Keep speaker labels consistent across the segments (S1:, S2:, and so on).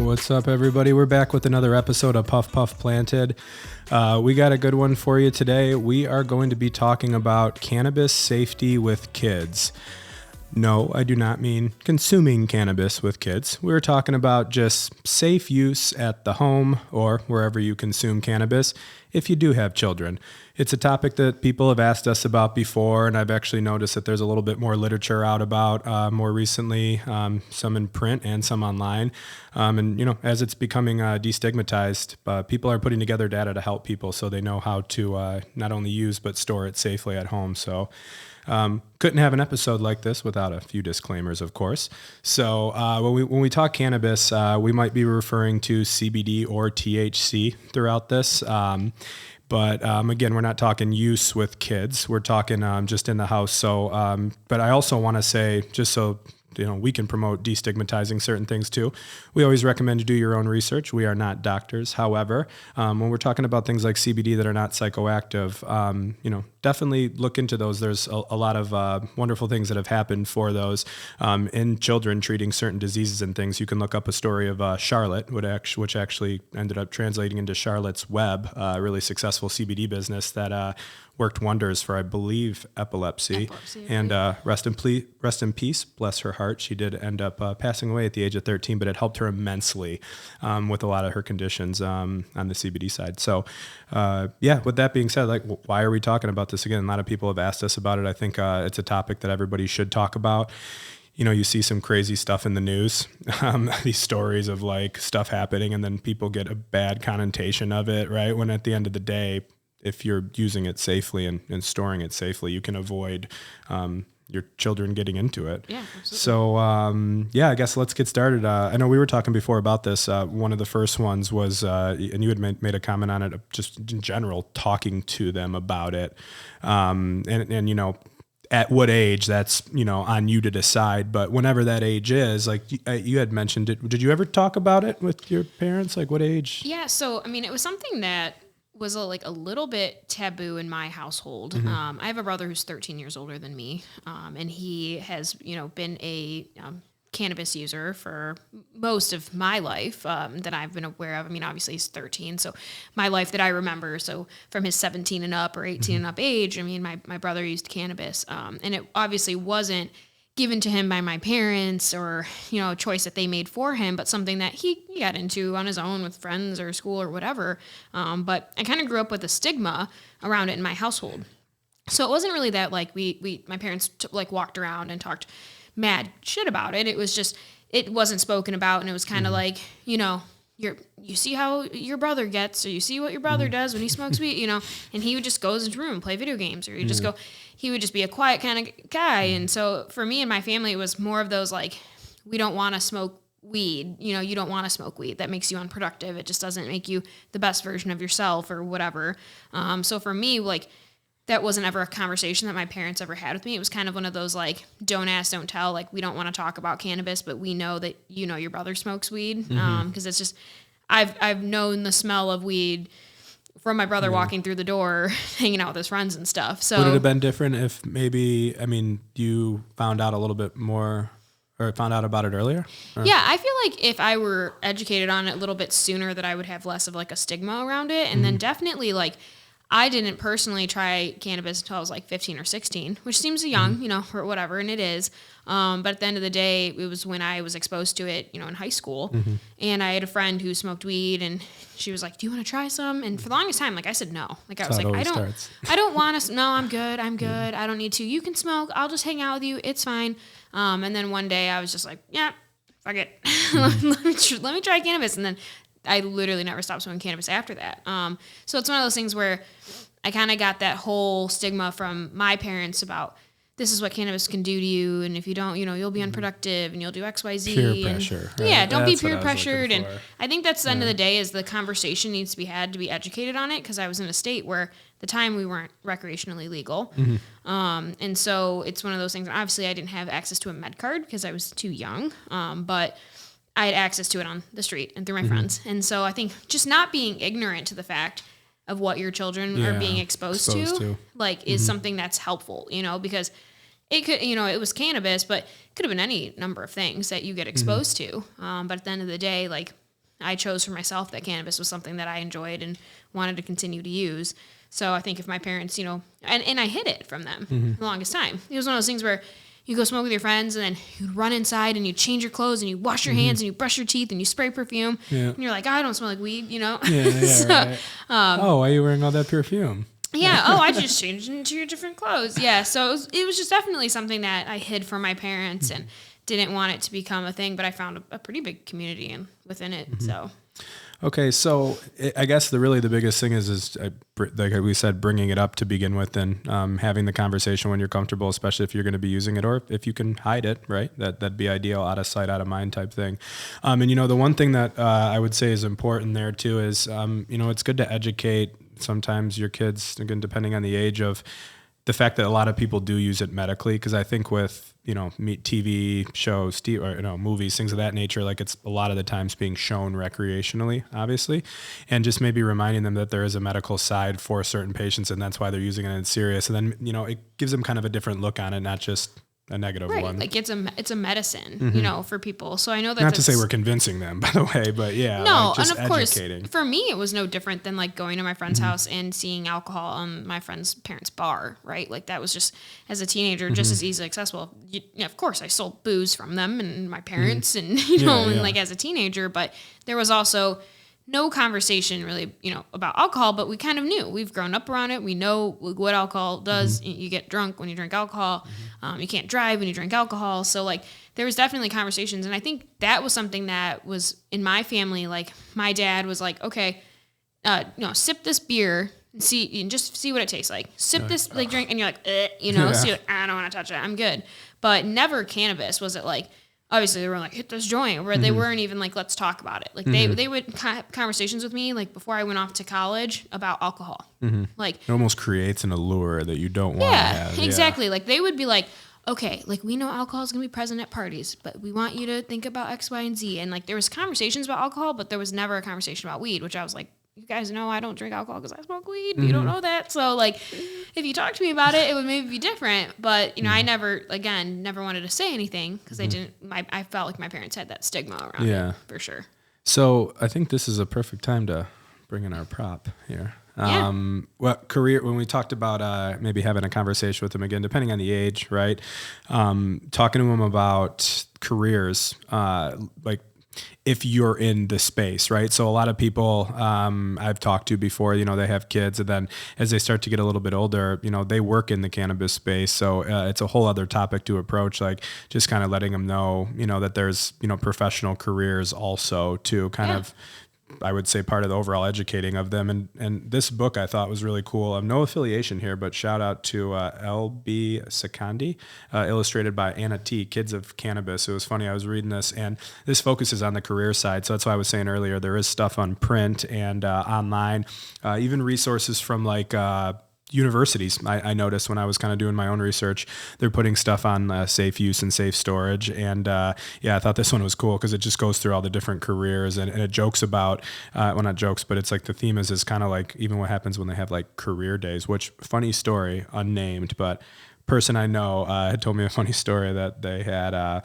S1: What's up, everybody? We're back with another episode of Puff Puff Planted. We got a good one for you today. We are going to be talking about cannabis safety with kids. No, I do not mean consuming cannabis with kids. We're talking about just safe use at the home or wherever you consume cannabis if you do have children. It's a topic that people have asked us about before, and I've actually noticed that there's a little bit more literature out about more recently, some in print and some online. And, you know, as it's becoming destigmatized, people are putting together data to help people so they know how to not only use but store it safely at home. So couldn't have an episode like this without a few disclaimers, of course. So when we talk cannabis, we might be referring to CBD or THC throughout this. But again, we're not talking use with kids. We're talking just in the house. So, but I also want to say, just so we can promote destigmatizing certain things too. We always recommend you do your own research. We are not doctors. However, when we're talking about things like CBD that are not psychoactive, definitely look into those. There's a lot of wonderful things that have happened for those in children treating certain diseases and things. You can look up a story of Charlotte, which actually ended up translating into Charlotte's Web, a really successful CBD business that worked wonders for, I believe, epilepsy. And rest in peace, bless her heart. She did end up passing away at the age of 13, but it helped her immensely with a lot of her conditions on the CBD side. So, with that being said, why are we talking about this again? A lot of people have asked us about it. I think it's a topic that everybody should talk about. You see some crazy stuff in the news, these stories of stuff happening, and then people get a bad connotation of it, right? When at the end of the day, if you're using it safely and storing it safely, you can avoid your children getting into it. Yeah, absolutely. So, I guess let's get started. I know we were talking before about this. One of the first ones was, and you had made a comment on it, just in general, talking to them about it. At what age, that's, on you to decide. But whenever that age is, you had mentioned it. Did you ever talk about it with your parents? What age?
S2: Yeah. So, it was something that was a little bit taboo in my household. Mm-hmm. I have a brother who's 13 years older than me. And he has, been a cannabis user for most of my life that I've been aware of. Obviously he's 13. So my life that I remember, so from his 17 and up or 18 mm-hmm. and up age, my brother used cannabis. And it obviously wasn't given to him by my parents or, a choice that they made for him, but something that he got into on his own with friends or school or whatever. But I kind of grew up with a stigma around it in my household. So it wasn't really that my parents walked around and talked mad shit about it. It was just, it wasn't spoken about. And it was kind of mm-hmm. You see how your brother gets, or you see what your brother mm-hmm. does when he smokes weed, and he would just go into his room and play video games, or he'd just go, he would just be a quiet kind of guy. And so for me and my family, it was more of those, we don't want to smoke weed. You don't want to smoke weed. That makes you unproductive. It just doesn't make you the best version of yourself or whatever. So for me, that wasn't ever a conversation that my parents ever had with me. It was kind of one of those, don't ask, don't tell. We don't want to talk about cannabis, but we know that, your brother smokes weed. Mm-hmm. Cause it's just, I've known the smell of weed from my brother walking through the door, hanging out with his friends and stuff. So
S1: would it have been different if maybe, you found out a little bit more or found out about it earlier? Or?
S2: Yeah. I feel like if I were educated on it a little bit sooner, that I would have less of a stigma around it. And mm-hmm. then definitely I didn't personally try cannabis until I was 15 or 16, which seems young, mm-hmm. Or whatever, and it is. But at the end of the day, it was when I was exposed to it, in high school. Mm-hmm. And I had a friend who smoked weed, and she was like, "Do you want to try some?" And for the longest time, I said no. I was I don't want to. No, I'm good. I'm good. Mm-hmm. I don't need to. You can smoke. I'll just hang out with you. It's fine. And then one day I was just like, yeah, fuck it. Mm-hmm. let me try cannabis. And then I literally never stopped smoking cannabis after that. So it's one of those things where I kind of got that whole stigma from my parents about this is what cannabis can do to you. And if you don't, you'll be unproductive and you'll do X, Y, Z.
S1: Peer pressure. Right?
S2: Yeah, don't be peer pressured. And I think that's the end of the day is the conversation needs to be had to be educated on it. Cause I was in a state where at the time we weren't recreationally legal. Mm-hmm. And so it's one of those things. Obviously I didn't have access to a med card because I was too young. But I had access to it on the street and through my mm-hmm. friends. And so I think just not being ignorant to the fact of what your children are being exposed to is mm-hmm. something that's helpful, because it could, it was cannabis, but it could have been any number of things that you get exposed mm-hmm. to. But at the end of the day, I chose for myself that cannabis was something that I enjoyed and wanted to continue to use. So I think if my parents, and I hid it from them for the longest time. It was one of those things where you go smoke with your friends and then you'd run inside and you change your clothes and you wash your hands and you brush your teeth and you spray perfume. Yeah. And you're like, I don't smell like weed, Yeah,
S1: so, right. Why are you wearing all that perfume?
S2: Yeah. Oh, I just changed into your different clothes. Yeah. So it was just definitely something that I hid from my parents and didn't want it to become a thing, but I found a pretty big community within it. So.
S1: Okay, so I guess the biggest thing is like we said, bringing it up to begin with and having the conversation when you're comfortable, especially if you're going to be using it or if you can hide it, right? That'd be ideal, out of sight, out of mind type thing. And the one thing that I would say is important there too is, it's good to educate sometimes your kids, again, depending on the age, of the fact that a lot of people do use it medically. Because I think with TV shows, or movies, things of that nature, like it's a lot of the times being shown recreationally, obviously, and just maybe reminding them that there is a medical side for certain patients, and that's why they're using it and it's serious. And then it gives them kind of a different look on it, not just a negative one.
S2: Like it's a medicine, for people. So I know that
S1: not to say we're convincing them, by the way, but yeah,
S2: no,
S1: just
S2: and of
S1: educating.
S2: Course, for me, it was no different than like going to my friend's house and seeing alcohol on my friend's parents' bar, right? Like that was just, as a teenager, just as easily accessible. Of course, I sold booze from them and my parents, and and like as a teenager, but there was also no conversation really, about alcohol, but we kind of knew. We've grown up around it. We know what alcohol does. You get drunk when you drink alcohol. You can't drive when you drink alcohol. So like there was definitely conversations. And I think that was something that was in my family. Like my dad was like, okay, sip this beer and just see what it tastes like. Sip this drink. And you're like, so you're like, I don't want to touch it. I'm good. But never cannabis was it like, obviously they were like, hit this joint, where they weren't even like, let's talk about it. Like they would have conversations with me like before I went off to college about alcohol. Like
S1: it almost creates an allure that you don't want to have.
S2: Exactly. Like they would be like, okay, like we know alcohol is going to be present at parties, but we want you to think about X, Y, and Z. And like there was conversations about alcohol, but there was never a conversation about weed, which I was like, you guys know I don't drink alcohol because I smoke weed. You don't know that. So like, if you talk to me about it, it would maybe be different. But, I never wanted to say anything because I felt like my parents had that stigma around it for sure.
S1: So I think this is a perfect time to bring in our prop here. Career, when we talked about maybe having a conversation with them again, depending on the age, right? Talking to them about careers, like, if you're in the space, right? So a lot of people I've talked to before, they have kids, and then as they start to get a little bit older, they work in the cannabis space. So it's a whole other topic to approach, like just kind of letting them know, that there's, professional careers also to kind of, I would say, part of the overall educating of them. And this book I thought was really cool. No affiliation here, but shout out to L.B. Sakandi, illustrated by Anna T., Kids of Cannabis. It was funny. I was reading this, and this focuses on the career side. So that's why I was saying earlier, there is stuff on print and online, even resources from like universities. I noticed when I was kind of doing my own research, they're putting stuff on safe use and safe storage. And I thought this one was cool because it just goes through all the different careers and it jokes about, well, not jokes, but it's like the theme is kind of like even what happens when they have like career days, which funny story, unnamed, but person I know had told me a funny story that they had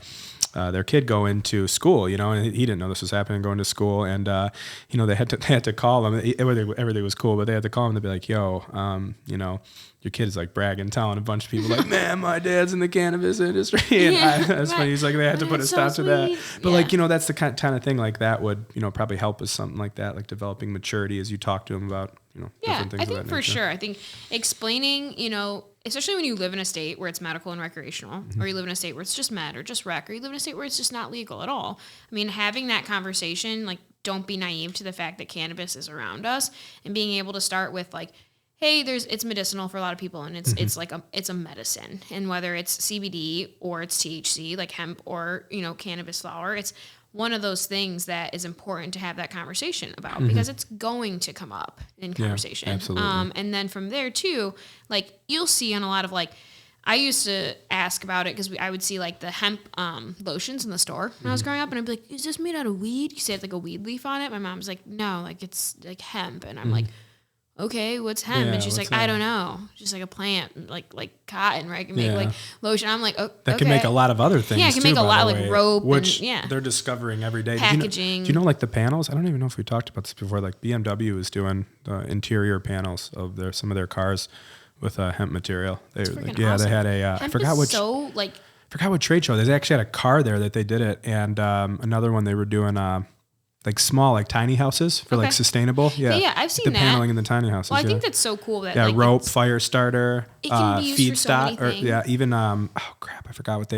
S1: their kid go into school, and he didn't know this was happening, going to school, and they had to call him. Everything was cool, but they had to call him to be like, yo, your kid is like bragging, telling a bunch of people like, man, my dad's in the cannabis industry. And that's funny. He's like, they had to put a stop to that. But that's the kind of thing like that would, probably help with something like that, like developing maturity as you talk to them about, different things.
S2: I think for sure. I think explaining, especially when you live in a state where it's medical and recreational, or you live in a state where it's just med or just rec, or you live in a state where it's just not legal at all. I mean, having that conversation, like, don't be naive to the fact that cannabis is around us, and being able to start with like, hey, it's medicinal for a lot of people, and it's like it's a medicine, and whether it's CBD or it's THC, like hemp or cannabis flower, it's one of those things that is important to have that conversation about because it's going to come up in conversation.
S1: Yeah, absolutely.
S2: And then from there too, like you'll see on a lot of like, I used to ask about it because I would see like the hemp lotions in the store when I was growing up, and I'd be like, is this made out of weed? You say it's like a weed leaf on it. My mom's like, no, like it's like hemp. And I'm like, okay, what's hemp?
S1: Yeah,
S2: And she's like, I don't know. Just like a plant, like cotton, right? It can make like lotion. I'm like, oh,
S1: that can make a lot of other things.
S2: Yeah, it can make a lot like rope,
S1: which
S2: and
S1: they're discovering every day.
S2: Packaging.
S1: Do you know like the panels? I don't even know if we talked about this before. Like BMW is doing the interior panels of some of their cars with hemp material.
S2: Awesome.
S1: They had a I forgot what trade show. They actually had a car there that they did it, and another one they were doing like small, like tiny houses for like sustainable.
S2: Yeah, I've seen
S1: the
S2: that.
S1: paneling in the tiny houses.
S2: Well, I think that's so cool that
S1: like, rope, fire starter,
S2: it can be used for so many things.
S1: even oh crap, I forgot what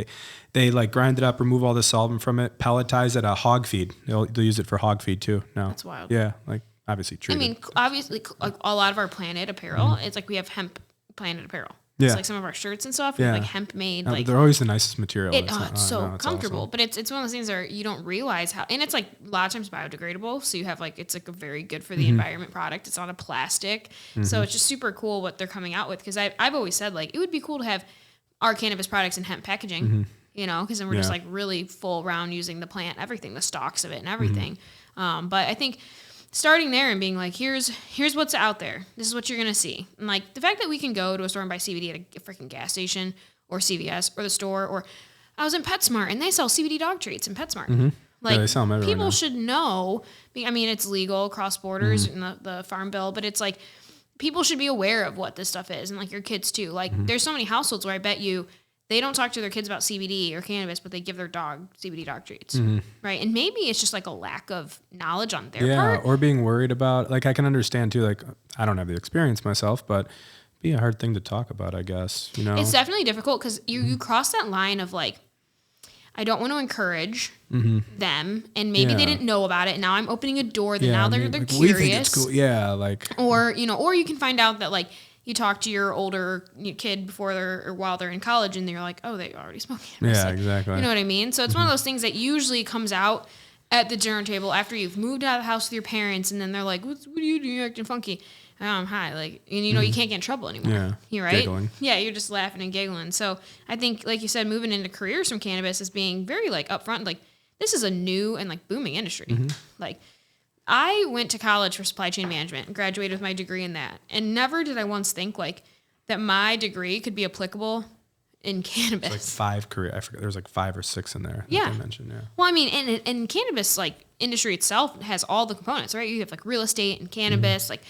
S1: they like grind it up, remove all the solvent from it, pelletize it, hog feed. They'll use it for hog feed too. No,
S2: that's wild.
S1: Yeah, like obviously treated.
S2: I mean, obviously, like a lot of our Planet apparel, it's like we have hemp Planet apparel.
S1: Yeah.
S2: It's like some of our shirts and stuff, like hemp made. Like
S1: they're always the nicest material.
S2: It's so comfortable, awesome. But it's one of those things where you don't realize how, and it's like a lot of times biodegradable. So you have like, it's like a very good for the environment product. It's not a plastic. So it's just super cool what they're coming out with. Cause I've always said like, it would be cool to have our cannabis products in hemp packaging, you know, cause then we're just like really full round using the plant, everything, the stalks of it and everything. But I think starting there and being like, here's what's out there. This is what you're going to see. And like the fact that we can go to a store and buy CBD at a freaking gas station or CVS or the store, or I was in PetSmart and they sell CBD dog treats in PetSmart. Like they sell them everywhere people now. Should know. I mean, it's legal across borders in the Farm Bill, but it's like people should be aware of what this stuff is. And like your kids too. Like there's so many households where I bet you they don't talk to their kids about CBD or cannabis, but they give their dog CBD dog treats, right? And maybe it's just like a lack of knowledge on their part.
S1: Or being worried about, like, I can understand too, like, I don't have the experience myself, but it'd be a hard thing to talk about, I guess, you know?
S2: It's definitely difficult because you cross that line of like, I don't want to encourage them, and maybe they didn't know about it, and now I'm opening a door that now they're like, curious. We think it's cool. Yeah, like. Or, you know, or you can find out that like, you talk to your older kid before or while they're in college and you're like, oh, they already smoke cannabis.
S1: Yeah,
S2: like,
S1: exactly.
S2: You know what I mean? So it's one of those things that usually comes out at the dinner table after you've moved out of the house with your parents, and then they're like, what are you doing? You're acting funky. Hi. Like, and you know, you can't get in trouble anymore. Yeah. You're right. Giggling. Yeah. You're just laughing and giggling. So I think, like you said, moving into careers from cannabis is being very like upfront. Like this is a new and like booming industry. Like, I went to college for supply chain management and graduated with my degree in that. And never did I once think like that my degree could be applicable in cannabis.
S1: It's like 5 career. I forget. There was like 5 or 6 in there.
S2: Yeah.
S1: I mentioned,
S2: Well, I mean, and cannabis like industry itself has all the components, right? You have like real estate and cannabis, like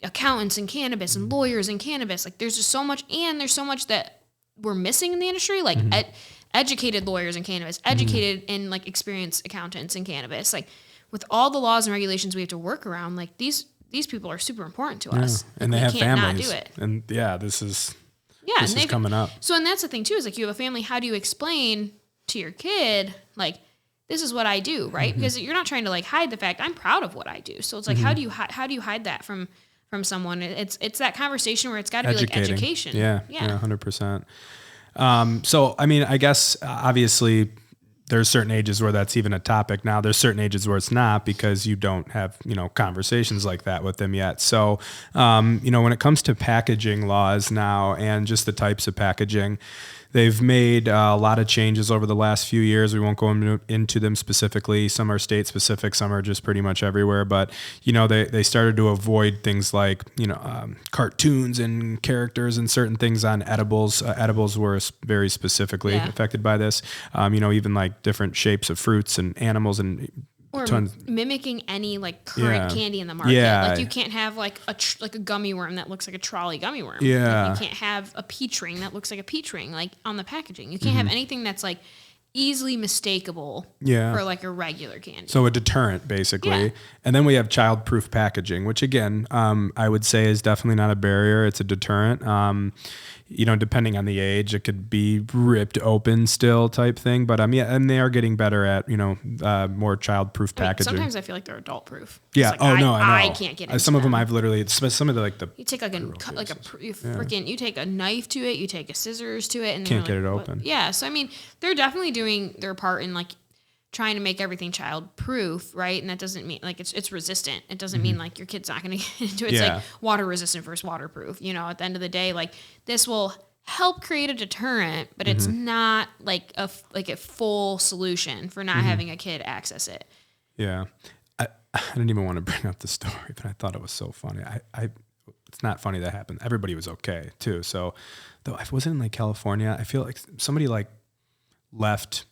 S2: accountants and cannabis and lawyers and cannabis. Like there's just so much, and there's so much that we're missing in the industry. Like educated lawyers in cannabis, educated and like experienced accountants in cannabis. Like, with all the laws and regulations we have to work around, like these people are super important to us.
S1: And they have families.
S2: Not do it.
S1: And this is coming up.
S2: So, and that's the thing too, is like you have a family. How do you explain to your kid, like, this is what I do, right? Because you're not trying to like hide the fact I'm proud of what I do. So it's like, how do you hide that from someone? It's that conversation where it's got to be like education.
S1: Yeah, 100%. So, I mean, I guess obviously there's certain ages where that's even a topic. Now there's certain ages where it's not, because you don't have, conversations like that with them yet. So, when it comes to packaging laws now and just the types of packaging, they've made a lot of changes over the last few years. We won't go into them specifically. Some are state specific, some are just pretty much everywhere. But, they started to avoid things like, cartoons and characters and certain things on edibles. Edibles were very specifically affected by this. Even like different shapes of fruits and animals and
S2: or mimicking any like current candy in the market. Like you can't have like a gummy worm that looks like a trolley gummy worm. Like you can't have a peach ring that looks like a peach ring, like on the packaging. You can't have anything that's like easily mistakable for like a regular candy.
S1: So a deterrent basically. Yeah. And then we have child-proof packaging, which again, I would say is definitely not a barrier. It's a deterrent. Depending on the age, it could be ripped open still type thing. But and they are getting better at, more child-proof packaging.
S2: Sometimes I feel like they're adult-proof.
S1: Yeah.
S2: Like,
S1: I know.
S2: I can't get into
S1: some of them
S2: them.
S1: I've literally, some of the like the.
S2: You take you take a knife to it, you take a scissors to it, and
S1: can't get it open.
S2: What? Yeah. So I mean, they're definitely doing their part in like trying to make everything child-proof, right? And that doesn't mean like it's resistant. It doesn't mean like your kid's not going to get into it. It's like water resistant versus waterproof. At the end of the day, like this will help create a deterrent, but it's not like a full solution for not having a kid access it. Yeah.
S1: I didn't even want to bring up the story, but I thought it was so funny. I it's not funny that happened. Everybody was okay too. So though I wasn't in like California, I feel like somebody like left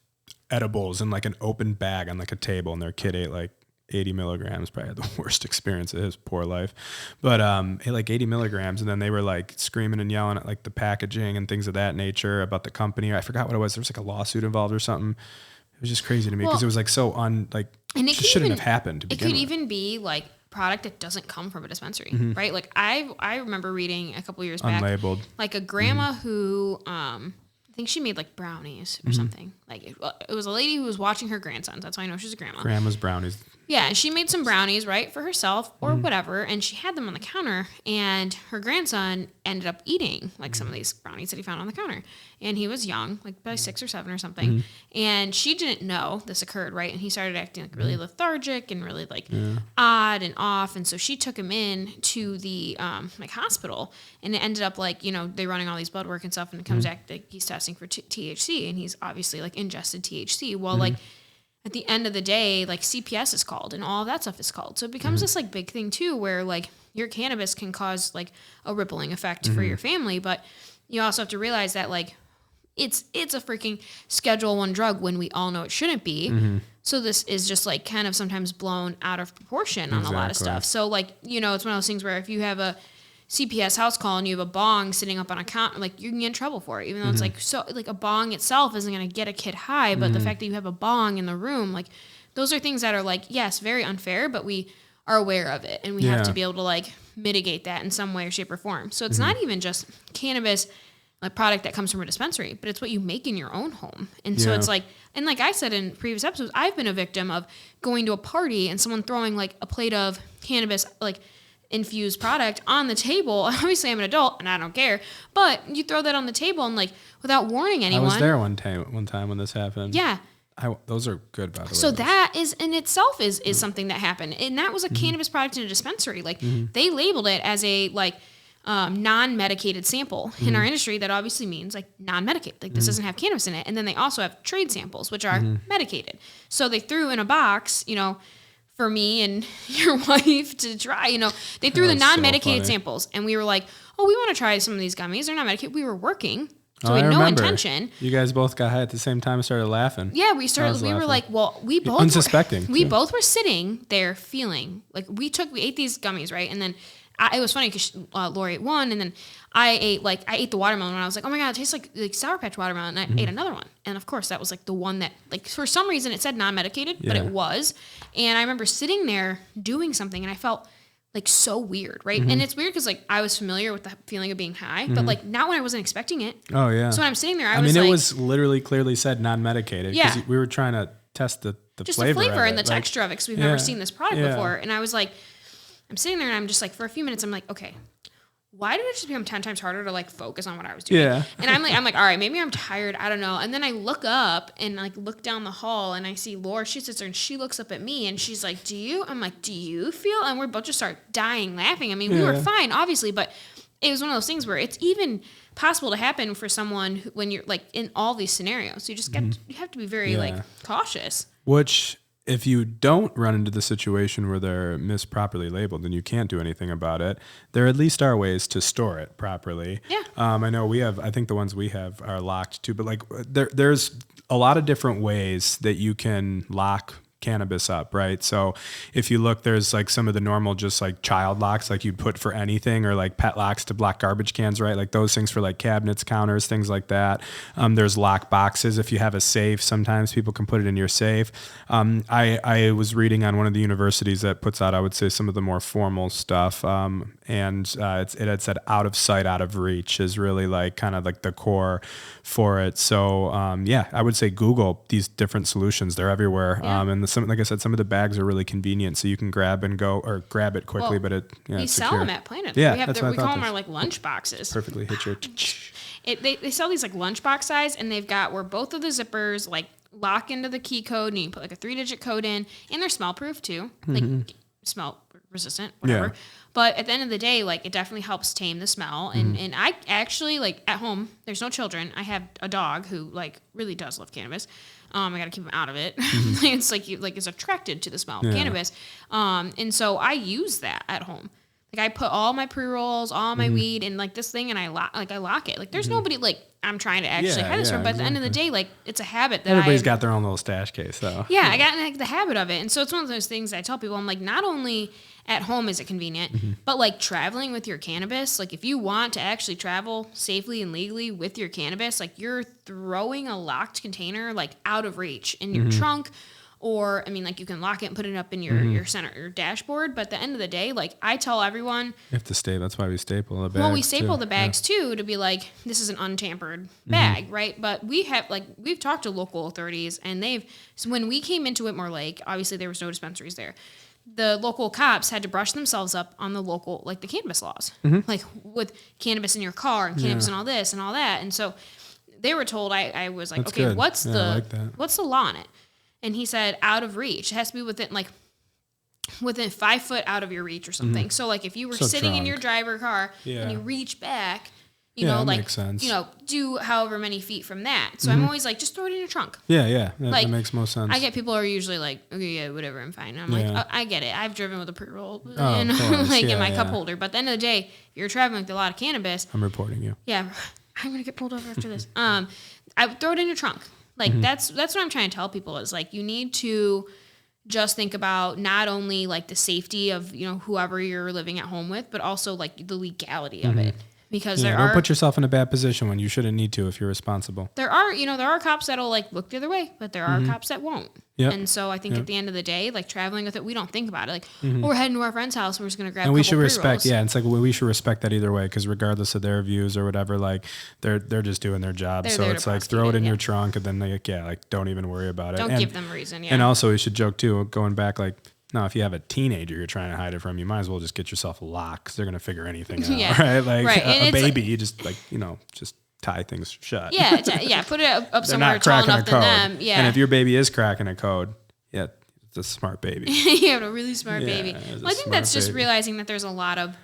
S1: edibles in like an open bag on like a table, and their kid ate like 80 milligrams. Probably had the worst experience of his poor life, but ate like 80 milligrams, and then they were like screaming and yelling at like the packaging and things of that nature about the company. I forgot what it was. There was like a lawsuit involved or something. It was just crazy to me because it was like so and it just shouldn't have happened to begin with. It could
S2: even be like product that doesn't come from a dispensary, right? Like I remember reading a couple years back,
S1: unlabeled,
S2: like a grandma who I think she made like brownies or something. Like it was a lady who was watching her grandsons. That's why I know she's a grandma.
S1: Grandma's brownies.
S2: Yeah, and she made some brownies, right, for herself or whatever, and she had them on the counter, and her grandson ended up eating like some of these brownies that he found on the counter. And he was young, like probably 6 or 7 or something. And she didn't know this occurred, right? And he started acting like really lethargic and really like odd and off. And so she took him in to the like hospital, and it ended up like, they're running all these blood work and stuff, and it comes back that he's testing for THC, and he's obviously like ingested THC. Well, like at the end of the day, like CPS is called and all of that stuff is called. So it becomes this like big thing too, where like your cannabis can cause like a rippling effect for your family. But you also have to realize that like it's a freaking Schedule I drug when we all know it shouldn't be. So this is just like kind of sometimes blown out of proportion on a lot of stuff. So like, it's one of those things where if you have a CPS house call and you have a bong sitting up on a counter, like you can get in trouble for it, even though it's like, so like a bong itself isn't going to get a kid high, but the fact that you have a bong in the room, like those are things that are like, yes, very unfair, but we are aware of it, and we have to be able to like mitigate that in some way or shape or form. So it's not even just cannabis, like product that comes from a dispensary, but it's what you make in your own home. And so it's like, and like I said in previous episodes, I've been a victim of going to a party and someone throwing like a plate of cannabis, like infused product on the table. Obviously I'm an adult and I don't care, but you throw that on the table and like without warning anyone.
S1: I was there one time when this happened.
S2: Yeah.
S1: Those are good, by the way.
S2: So that is in itself is something that happened. And that was a cannabis product in a dispensary. Like they labeled it as a like non-medicated sample. In our industry, that obviously means like non-medicated. Like this doesn't have cannabis in it. And then they also have trade samples, which are medicated. So they threw in a box, for me and your wife to try, they threw the non-medicated samples, and we were like, oh, we want to try some of these gummies. They're not medicated. We were working, so we had no intention.
S1: You guys both got high at the same time and started laughing.
S2: Yeah, we were like, well, we both
S1: unsuspecting.
S2: We both were sitting there feeling like we ate these gummies, right? And then it was funny because Lori ate one, and then I ate the watermelon, and I was like, oh my God, it tastes like Sour Patch watermelon. And I ate another one. And of course, that was like the one that, like, for some reason it said non-medicated, but it was. And I remember sitting there doing something, and I felt like so weird, right? And it's weird because like I was familiar with the feeling of being high, but like not when I wasn't expecting it.
S1: Oh yeah.
S2: So when I'm sitting there,
S1: I mean, it was literally clearly said non-medicated.
S2: Yeah.
S1: Because we were trying to test the
S2: just
S1: flavor,
S2: the flavor and the
S1: like,
S2: texture of it, because we've never seen this product before. And I was like, I'm sitting there and I'm just like, for a few minutes, I'm like, okay, why did it just become 10 times harder to like focus on what I was doing?
S1: Yeah.
S2: And I'm like, all right, maybe I'm tired. I don't know. And then I look up and like look down the hall, and I see Laura. She sits there and she looks up at me and she's like, I'm like, do you feel? And we're both just start dying laughing. I mean, we were fine, obviously, but it was one of those things where it's even possible to happen for someone when you're like in all these scenarios. You just you have to be very like cautious.
S1: Which, if you don't run into the situation where they're misproperly labeled and you can't do anything about it, there at least are ways to store it properly.
S2: Yeah.
S1: I know I think the ones we have are locked too, but like there's a lot of different ways that you can lock cannabis up, right? So if you look, there's like some of the normal just like child locks like you'd put for anything, or like pet locks to block garbage cans, right? Like those things for like cabinets, counters, things like that. There's lock boxes. If you have a safe, sometimes people can put it in your safe. I was reading on one of the universities that puts out, I would say, some of the more formal stuff. And it had said out of sight, out of reach is really like kind of like the core for it. So I would say Google these different solutions. They're everywhere. And like I said, some of the bags are really convenient, so you can grab and go, or grab it quickly. But we
S2: sell them at Planet.
S1: Yeah,
S2: we call them our like lunch boxes.
S1: Perfectly hit your.
S2: They sell these like lunchbox size, and they've got where both of the zippers like lock into the key code, and you can put like a 3-digit code in, and they're smell proof too, like smell resistant, whatever. Yeah. But at the end of the day, like it definitely helps tame the smell. And I actually like at home, there's no children. I have a dog who like really does love cannabis. I got to keep him out of it. It's like is attracted to the smell of cannabis. And so I use that at home. Like I put all my pre-rolls, all my weed in like this thing and I lock it. Like there's nobody like I'm trying to actually hide this from, but at the end of the day, like it's a habit that
S1: everybody's got their own little stash case though.
S2: Yeah, I got in like, the habit of it. And so it's one of those things I tell people, I'm like, not only at home is it convenient, but like traveling with your cannabis, like if you want to actually travel safely and legally with your cannabis, like you're throwing a locked container like out of reach in your trunk. Or, I mean, like, you can lock it and put it up in your center, your dashboard. But at the end of the day, like, I tell everyone...
S1: You have to staple. That's why we staple the bags,
S2: well, we staple the bags, too, to be like, this is an untampered bag, right? But we have, like, we've talked to local authorities, and so when we came into Whitmore Lake, obviously there was no dispensaries there. The local cops had to brush themselves up on the local, like, the cannabis laws. Like, with cannabis in your car and cannabis and all this and all that. And so they were told, I was like,
S1: That's
S2: okay,
S1: good.
S2: what's
S1: What's
S2: the law on it? And he said out of reach. It has to be within 5 foot out of your reach or something. So like if you were sitting in your driver car and you reach back, you know, like, makes sense. You know, do however many feet from that. So I'm always like, just throw it in your trunk.
S1: Yeah. That makes most sense.
S2: I get people who are usually like, okay, yeah, whatever, I'm fine. I'm like, oh, I get it. I've driven with a pre-roll in my cup holder. But at the end of the day, if you're traveling with a lot of cannabis.
S1: I'm reporting you.
S2: Yeah. I'm going to get pulled over after this. I would throw it in your trunk. Like that's what I'm trying to tell people is like you need to just think about not only like the safety of, you know, whoever you're living at home with, but also like the legality of it. Because
S1: don't put yourself in a bad position when you shouldn't need to if you're responsible.
S2: There are cops that'll like look the other way, but there are cops that won't. Yep. And so I think at the end of the day, like traveling with it, we don't think about it. Like we're heading to our friend's house, we're just gonna grab. And we should
S1: respect, it's like we should respect that either way, because regardless of their views or whatever, like they're just doing their job. So it's like throw it in your trunk, and then like don't even worry about it.
S2: Don't give them a reason. Yeah.
S1: And also we should joke too, going back like. No, if you have a teenager you're trying to hide it from, you might as well just get yourself a lock, because they're going to figure anything out, right? Like a baby, you just like, you know, just tie things shut.
S2: Yeah, put it up somewhere tall enough than them. Yeah.
S1: And if your baby is cracking a code, it's a smart baby.
S2: You have a really smart baby. Well, I think that's just realizing that there's a lot of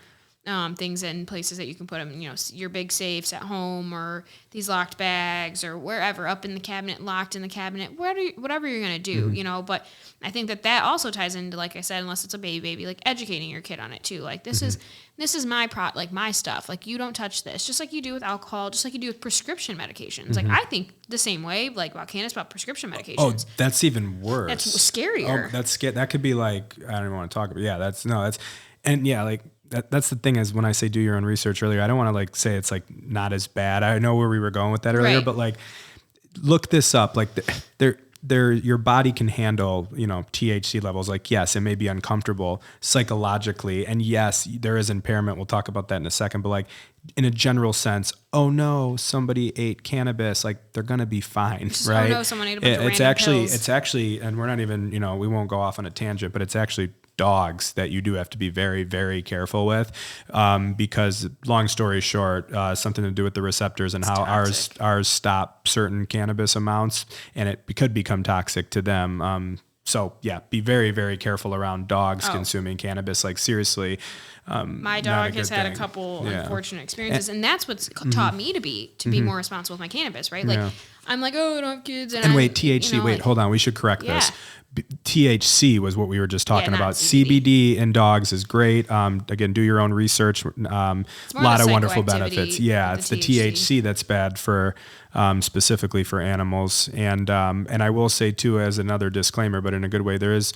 S2: things and places that you can put them, you know, your big safes at home or these locked bags or wherever, up in the cabinet, locked in the cabinet, whatever you're going to do, you know. But I think that also ties into, like I said, unless it's a baby, like educating your kid on it too. Like this is my my stuff. Like you don't touch this, just like you do with alcohol, just like you do with prescription medications. Like I think the same way, like about cannabis, about prescription medications.
S1: Oh, that's even worse.
S2: That's scarier.
S1: Oh, that could be like, I don't even want to talk about. Yeah, that's like. That's the thing is when I say do your own research earlier, I don't want to like say it's like not as bad. I know where we were going with that earlier, but like look this up. Like your body can handle, you know, THC levels. Like, yes, it may be uncomfortable psychologically. And yes, there is impairment. We'll talk about that in a second. But like in a general sense, oh no, somebody ate cannabis. Like they're going to be fine, right?
S2: Oh no, someone ate a bunch of random pills.
S1: It's actually, and we're not even, you know, we won't go off on a tangent, but it's actually dogs that you do have to be very, very careful with, because long story short, something to do with the receptors and it's how toxic. ours stop certain cannabis amounts, and it could become toxic to them. So yeah, be very, very careful around dogs consuming cannabis. Like seriously,
S2: my dog has had a couple unfortunate experiences, and that's what's taught me to be more responsible with my cannabis. Right? Like I'm like, oh, I don't have kids,
S1: and wait, THC. Wait, hold on, we should correct this. THC was what we were just talking about. CBD in dogs is great. Again, do your own research. A lot of wonderful benefits. Yeah, it's the THC that's bad for specifically for animals. And I will say too, as another disclaimer, but in a good way, there is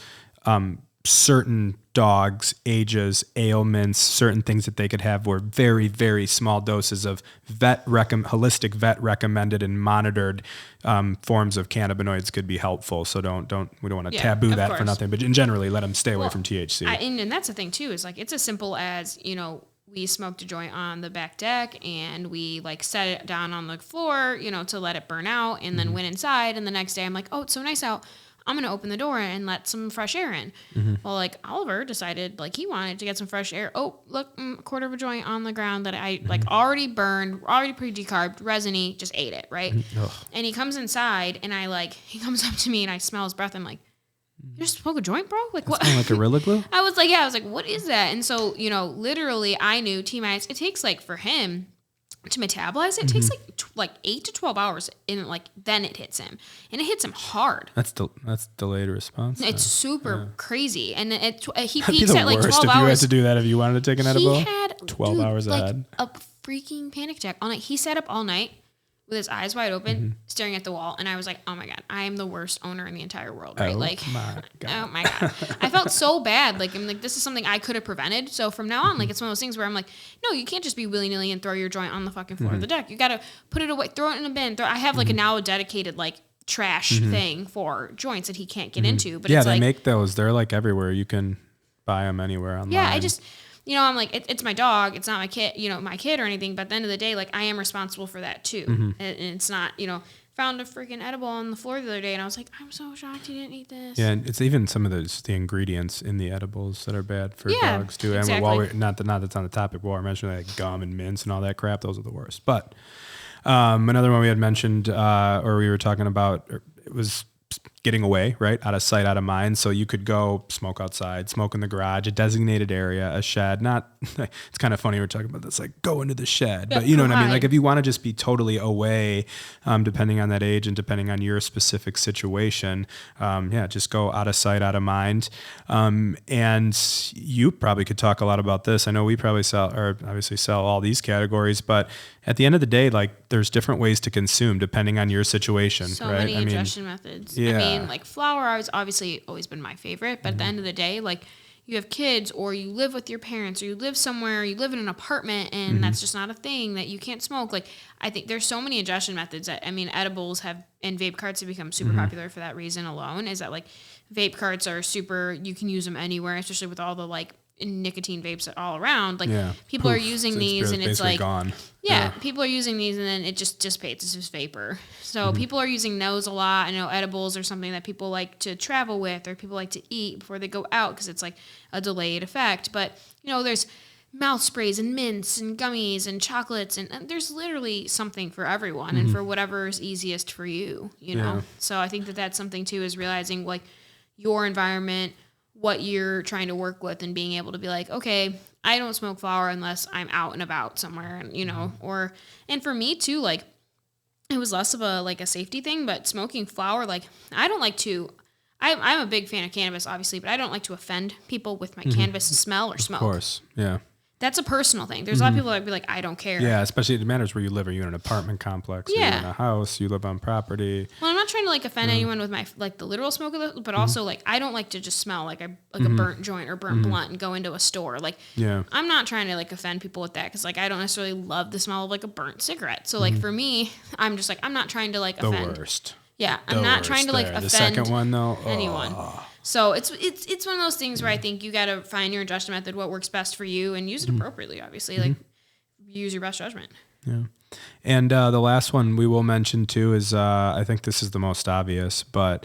S1: certain dogs, ages, ailments, certain things that they could have where very, very small doses of holistic vet recommended and monitored forms of cannabinoids could be helpful. So we don't want to taboo that for nothing, but generally let them stay away from THC.
S2: And that's the thing too, is like, it's as simple as, you know, we smoked a joint on the back deck and we like set it down on the floor, you know, to let it burn out, and then went inside. And the next day I'm like, oh, it's so nice out. I'm going to open the door and let some fresh air in. Well, like Oliver decided like he wanted to get some fresh air. Oh, look, a quarter of a joint on the ground that I like already burned, already pre-decarbed, resiny, just ate it. Right. And he comes inside and he comes up to me and I smell his breath. I'm like, you just smoke a joint, bro? Like what?
S1: Like Gorilla Glue?
S2: I was like, what is that? And so, you know, literally I knew T-Max, it takes like for him, to metabolize it takes like 8 to 12 hours, and like then it hits him, and it hits him hard.
S1: That's delayed response.
S2: It's super crazy, and he
S1: That'd be
S2: peaks
S1: the
S2: at like
S1: worst
S2: 12
S1: if
S2: hours.
S1: you had to do that if you wanted to take an edible.
S2: He had
S1: 12 hours
S2: like
S1: ahead.
S2: a freaking panic attack all night. He sat up all night with his eyes wide open, staring at the wall, and I was like, "Oh my god, I am the worst owner in the entire world!" Right?
S1: Oh
S2: like,
S1: my god.
S2: oh my god, I felt so bad. Like, I'm like, this is something I could have prevented. So from now on, like, it's one of those things where I'm like, no, you can't just be willy nilly and throw your joint on the fucking floor of the deck. You gotta put it away, throw it in a bin. I have like a dedicated like trash thing for joints that he can't get into. But
S1: Yeah,
S2: it's
S1: they
S2: like,
S1: make those. They're like everywhere. You can buy them anywhere online.
S2: yeah, I just, I'm like, it's my dog. It's not my kid, my kid or anything. But at the end of the day, like, I am responsible for that too. And it's not, found a freaking edible on the floor the other day, and I was like, I'm so shocked he didn't eat this.
S1: Yeah, and it's even some of the ingredients in the edibles that are bad for dogs too. And
S2: exactly.
S1: while we're not that's on the topic, while we're mentioning like gum and mints and all that crap, those are the worst. But another one we had mentioned, or we were talking about, it was getting away, right? Out of sight, out of mind. So you could go smoke outside, smoke in the garage, a designated area, a shed. Not, it's kind of funny we're talking about this, like go into the shed, but you know what I mean? Like if you want to just be totally away, depending on that age and depending on your specific situation, just go out of sight, out of mind. And you probably could talk a lot about this. I know we probably obviously sell all these categories, but at the end of the day, like there's different ways to consume depending on your situation,
S2: so
S1: right?
S2: many ingestion methods.
S1: Yeah.
S2: I mean, like flour has obviously always been my favorite, but at the end of the day, like you have kids or you live with your parents or you live somewhere, you live in an apartment and that's just not a thing that you can't smoke. Like I think there's so many ingestion methods that, edibles and vape carts have become super popular for that reason alone, is that like vape carts are super, you can use them anywhere, especially with all the like nicotine vapes all around. Like people are using these and it's like
S1: gone.
S2: People are using these and then it just dissipates. It's just vapor. So people are using those a lot. I know edibles are something that people like to travel with or people like to eat before they go out because it's like a delayed effect. But there's mouth sprays and mints and gummies and chocolates and there's literally something for everyone and for whatever's easiest for you, know. So I think that's something too, is realizing like your environment, what you're trying to work with, and being able to be like, okay, I don't smoke flower unless I'm out and about somewhere, and and for me too, like it was less of a safety thing, but smoking flower, like I don't like to. I'm a big fan of cannabis, obviously, but I don't like to offend people with my cannabis smell or smoke.
S1: Of course, yeah.
S2: That's a personal thing. There's a lot of people that would be like, I don't care.
S1: Yeah, especially it matters where you live. Are you in an apartment complex? Are you in a house? You live on property?
S2: Well, I'm not trying to offend anyone with my the literal smoke of it, but also I don't like to just smell like a burnt joint or burnt blunt and go into a store. Like I'm not trying to offend people with that because I don't necessarily love the smell of a burnt cigarette. So for me, I'm just I'm not trying to offend.
S1: The worst.
S2: Yeah, I'm not trying to offend
S1: the second one though.
S2: Anyone. So it's one of those things where I think you got to find your ingestion method, what works best for you, and use it appropriately. Obviously, use your best judgment. Yeah,
S1: and the last one we will mention too is I think this is the most obvious, but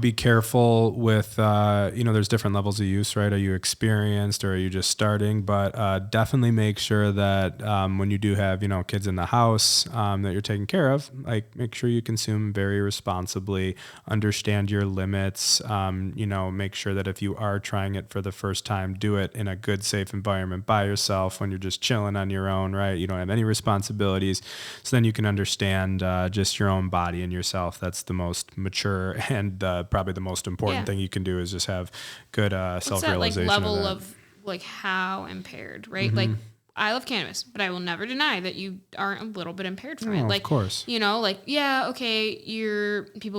S1: be careful with, there's different levels of use, right? Are you experienced or are you just starting? But definitely make sure that when you do have, kids in the house that you're taking care of, make sure you consume very responsibly, understand your limits, make sure that if you are trying it for the first time, do it in a good, safe environment by yourself when you're just chilling on your own, right? You don't have any responsibilities. So then you can understand just your own body and yourself. That's the most mature and probably the most important thing you can do is just have good self-realization.
S2: What's that level of how impaired, right? I love cannabis, but I will never deny that you are a little bit impaired from it.
S1: Of course.
S2: People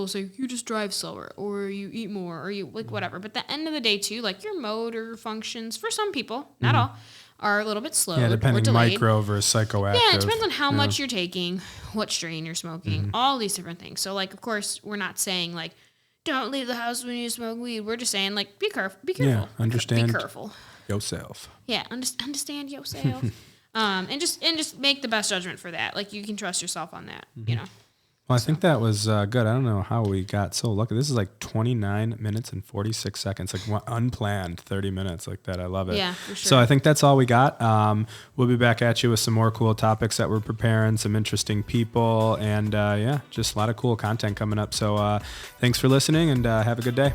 S2: will say you just drive slower or you eat more or you whatever. But at the end of the day too, your motor functions for some people, not all, are a little bit slow.
S1: Yeah, depending
S2: or delayed.
S1: micro versus psychoactive.
S2: Yeah, it depends on how much you're taking, what strain you're smoking, all these different things. So of course, we're not saying don't leave the house when you smoke weed. We're just saying be careful. Be careful.
S1: Yeah, understand.
S2: Be careful.
S1: Yourself.
S2: Yeah, understand yourself. And just make the best judgment for that. You can trust yourself on that,
S1: Well, I think that was good. I don't know how we got so lucky. This is 29 minutes and 46 seconds, unplanned 30 minutes like that. I love it.
S2: Yeah, for sure.
S1: So I think that's all we got. We'll be back at you with some more cool topics that we're preparing, some interesting people, and just a lot of cool content coming up. So thanks for listening and have a good day.